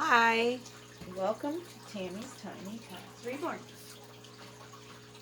Hi, welcome to Tammy's Tiny Talks Reborn.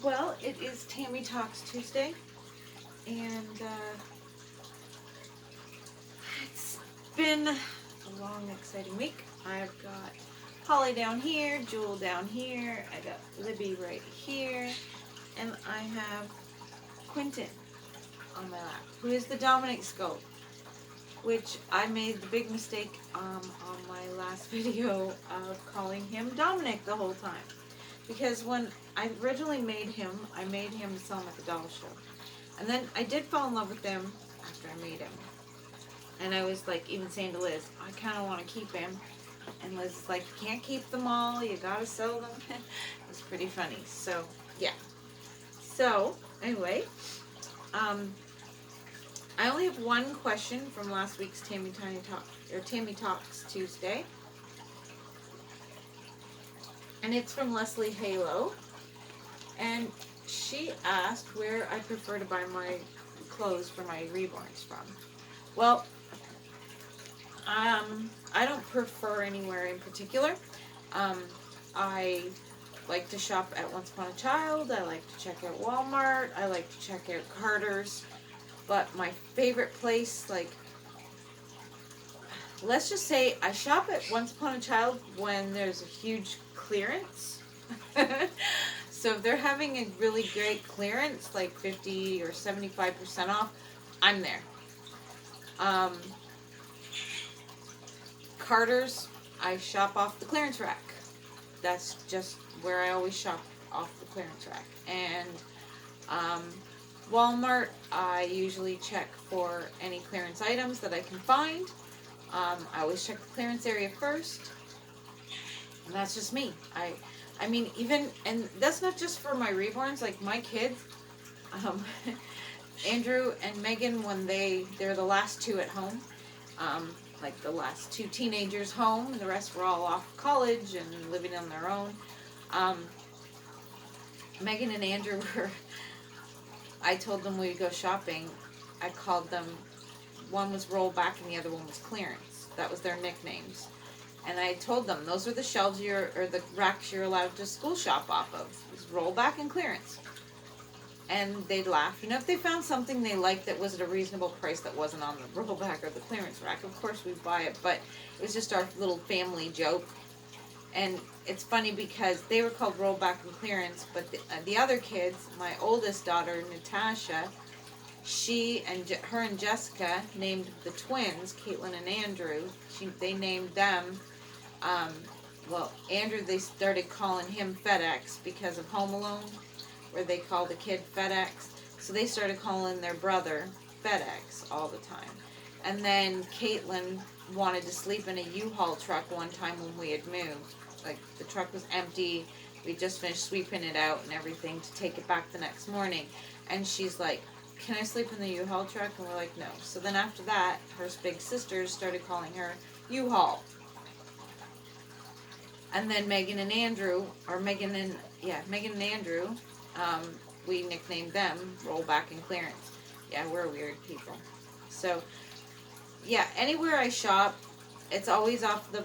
Well, it is Tammy Talks Tuesday, and it's been a long, exciting week. I've got Holly down here, Jewel down here, I got Libby right here, and I have Quentin on my lap, who is the Dominic Scope, which I made the big mistake on my last video of calling him Dominic the whole time. Because when I originally made him, I made him to sell him at the dollar show. And then I did fall in love with him after I made him. And I was like, even saying to Liz, I kind of want to keep him. And Liz is like, you can't keep them all, you gotta sell them. It was pretty funny. So, yeah. So, anyway, I only have one question from last week's Tammy Talks Tuesday. And it's from Leslie Halo. And she asked where I prefer to buy my clothes for my Reborns from. Well, I don't prefer anywhere in particular. I like to shop at Once Upon a Child. I like to check out Walmart. I like to check out Carter's. But my favorite place, like, let's just say I shop at Once Upon a Child when there's a huge clearance. So if they're having a really great clearance, like 50 or 75% off, I'm there. Carter's, I shop off the clearance rack. That's just where I always shop, off the clearance rack. And Walmart, I usually check for any clearance items that I can find. I always check the clearance area first. And that's just me. I mean, even, and that's not just for my Reborns, like my kids, Andrew and Megan, when they're the last two at home, like the last two teenagers home, and the rest were all off college and living on their own. Megan and Andrew were, I told them we'd go shopping. I called them, one was rollback and the other one was clearance. That was their nicknames. And I told them, those are the shelves or the racks you're allowed to school shop off of. It's rollback and clearance. And they'd laugh. You know, if they found something they liked that was at a reasonable price that wasn't on the rollback or the clearance rack, of course we'd buy it. But it was just our little family joke. And it's funny because they were called rollback and clearance, but the other kids, my oldest daughter, Natasha, her and Jessica named the twins, Caitlin and Andrew, they named them, well, Andrew, they started calling him FedEx because of Home Alone, where they call the kid FedEx. So they started calling their brother FedEx all the time. And then Caitlin wanted to sleep in a U-Haul truck one time when we had moved. Like, the truck was empty, we just finished sweeping it out and everything to take it back the next morning. And she's like, can I sleep in the U-Haul truck? And we're like, no. So then after that, her big sisters started calling her U-Haul. And then Megan and Andrew, we nicknamed them Rollback and Clearance. Yeah, we're weird people. So, yeah, anywhere I shop, it's always off the,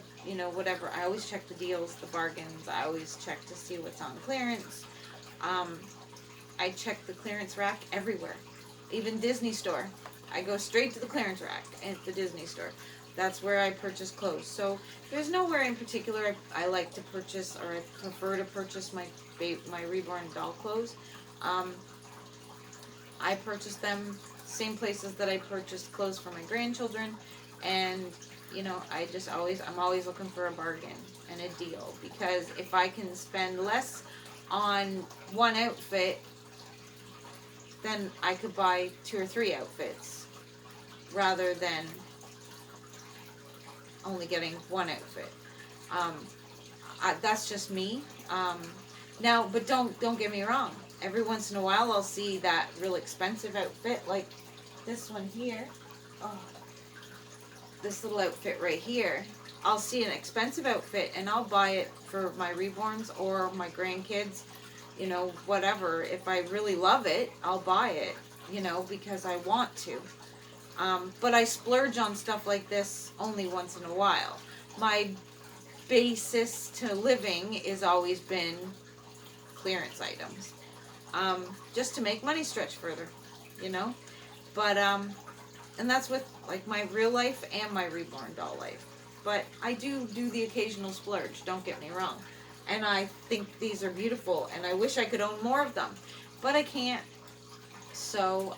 whatever. I always check the deals, the bargains. I always check to see what's on clearance. I check the clearance rack everywhere. Even Disney store. I go straight to the clearance rack at the Disney store. That's where I purchase clothes. So there's nowhere in particular I like to purchase, or I prefer to purchase my Reborn doll clothes. I purchase them same places that I purchased clothes for my grandchildren, and I'm always looking for a bargain and a deal, because if I can spend less on one outfit, then I could buy 2 or 3 outfits rather than only getting one outfit. That's just me. Now, but don't get me wrong. Every once in a while, I'll see that real expensive outfit, like this one here. Oh, this little outfit right here. I'll see an expensive outfit, and I'll buy it for my Reborns or my grandkids. Whatever. If I really love it, I'll buy it. Because I want to. But I splurge on stuff like this only once in a while. My basis to living is always been clearance items. Just to make money stretch further, you know? But, and that's with, like, my real life and my Reborn doll life. But I do the occasional splurge, don't get me wrong. And I think these are beautiful, and I wish I could own more of them. But I can't. So,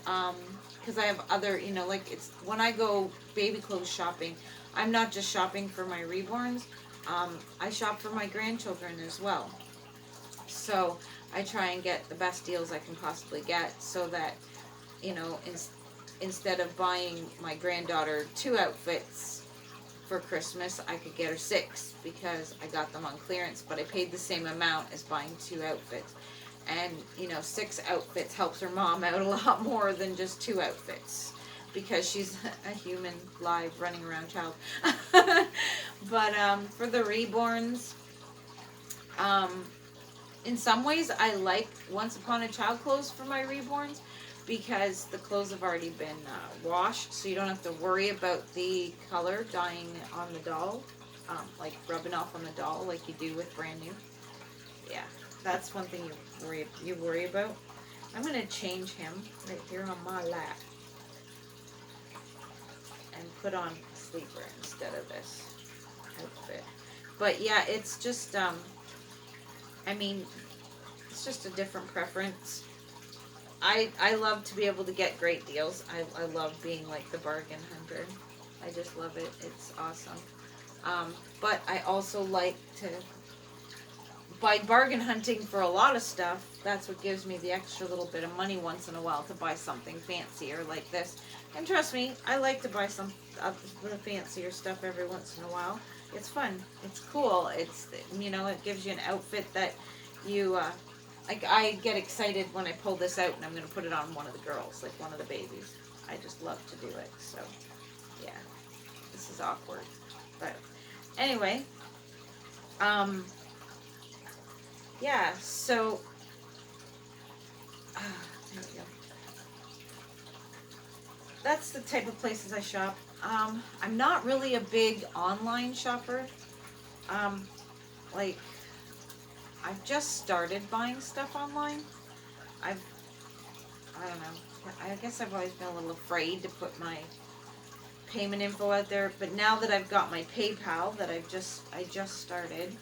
because I have other, you know, like, it's, when I go baby clothes shopping, I'm not just shopping for my Reborns. I shop for my grandchildren as well. So, I try and get the best deals I can possibly get so that, you know, instead of buying my granddaughter 2 outfits for Christmas, I could get her 6 because I got them on clearance, but I paid the same amount as buying 2 outfits. And, you know, 6 outfits helps her mom out a lot more than just 2 outfits because she's a human, live, running around child. But for the Reborns, in some ways I like Once Upon a Child clothes for my Reborns because the clothes have already been washed, so you don't have to worry about the color dyeing on the doll, like rubbing off on the doll like you do with brand new. Yeah, that's one thing you worry about. I'm going to change him right here on my lap and put on a sleeper instead of this outfit. But yeah, it's just, I mean, it's just a different preference. I love to be able to get great deals. I love being like the bargain hunter. I just love it. It's awesome. But I also like to, by bargain hunting for a lot of stuff, that's what gives me the extra little bit of money once in a while to buy something fancier like this. And trust me, I like to buy some fancier stuff every once in a while. It's fun. It's cool. It's, you know, it gives you an outfit that you, like, I get excited when I pull this out and I'm going to put it on one of the girls, like one of the babies. I just love to do it. So, yeah. This is awkward. But, anyway. Yeah, so, there we go. That's the type of places I shop. I'm not really a big online shopper. Like, I've just started buying stuff online. I don't know. I guess I've always been a little afraid to put my payment info out there. But now that I've got my PayPal, that I just started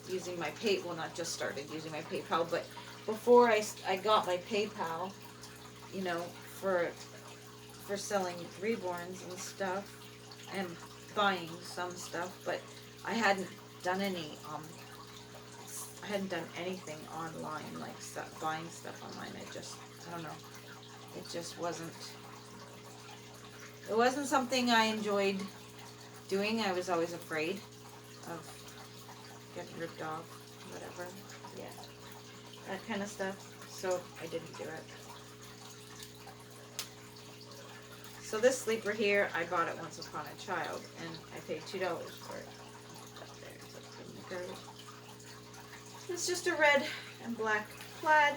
using my well, not just started using my PayPal, but before I got my PayPal, you know, for selling Reborns and stuff and buying some stuff, but I hadn't done any I hadn't done anything online, like buying stuff online. I don't know, it just wasn't something I enjoyed doing. I was always afraid of getting ripped off, whatever, yeah, that kind of stuff, so I didn't do it. So this sleeper here, I bought it Once Upon a Child, and I paid $2 for it. It's just a red and black plaid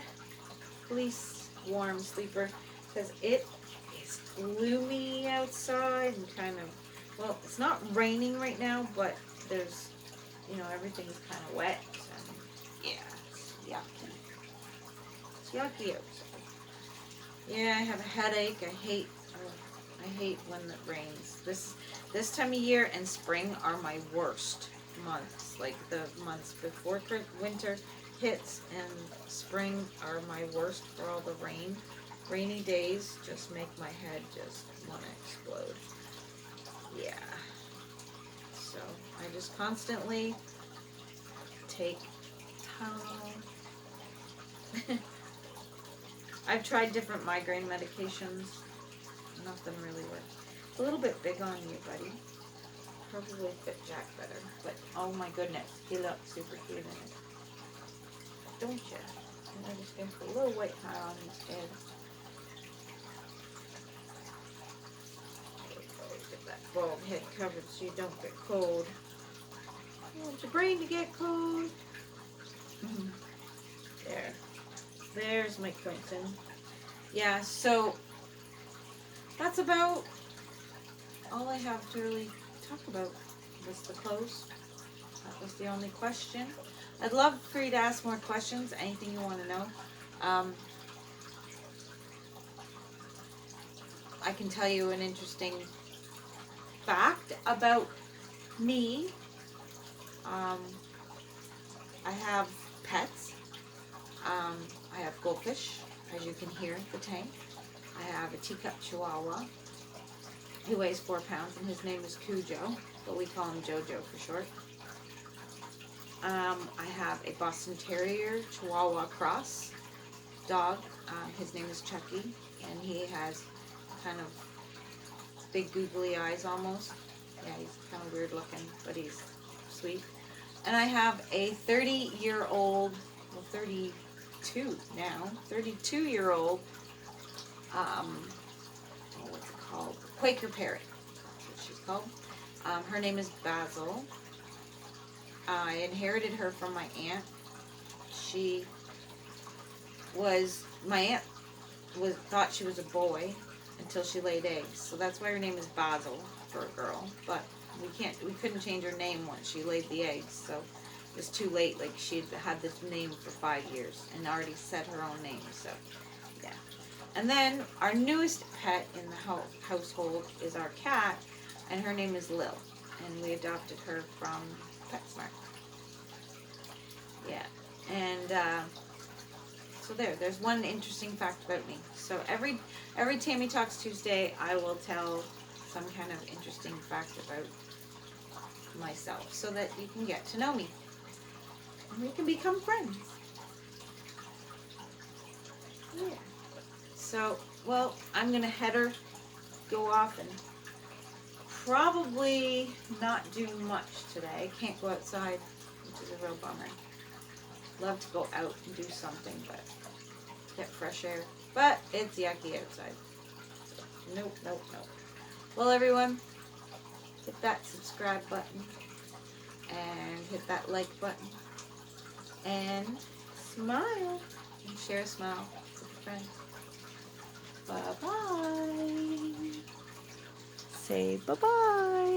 fleece warm sleeper, because it is gloomy outside and kind of, well, it's not raining right now, but there's, you know, everything's kind of wet, and yeah, it's yucky. It's yucky outside. Yeah, I have a headache. I hate when it rains. This time of year and spring are my worst months. Like the months before winter hits and spring are my worst for all the rain. Rainy days just make my head just want to explode. Yeah. So I just constantly take Tylenol. I've tried different migraine medications. Nothing really works. It's a little bit big on you, buddy. Probably fit Jack better. But, oh my goodness, he looked super cute in it. Don't you? And I'm just going to put a little white tie on instead. Get that bald head covered so you don't get cold. You want your brain to get cold. There. There's my Quentin. Yeah, so that's about all I have to really talk about was the clothes. That was the only question. I'd love for you to ask more questions, anything you want to know. I can tell you an interesting fact about me. I have pets. I have goldfish, as you can hear the tank. I have a teacup chihuahua. He weighs 4 pounds, and his name is Cujo, but we call him Jojo for short. I have a Boston Terrier Chihuahua cross dog. His name is Chucky, and he has kind of big googly eyes almost. Yeah, he's kind of weird looking, but he's sweet. And I have a 30-year-old, well, 32 now, 32-year-old, what's it called? Quaker parrot. That's what she's called. Her name is Basil. I inherited her from my aunt. My aunt thought she was a boy until she laid eggs. So that's why her name is Basil for a girl. But we couldn't change her name once she laid the eggs. So it was too late. Like, she'd had this name for 5 years and already set her own name. So yeah. And then our newest pet in the household is our cat, and her name is Lil. And we adopted her from PetSmart. Yeah. And so there's one interesting fact about me. So every Tammy Talks Tuesday, I will tell some kind of interesting fact about myself so that you can get to know me. And we can become friends. Yeah. So, well, I'm going to head her, go off, and probably not do much today. Can't go outside, which is a real bummer. Love to go out and do something, but get fresh air. But it's yucky outside. So, nope. Well, everyone, hit that subscribe button and hit that like button and smile and share a smile with your friends. Bye-bye. Say bye-bye.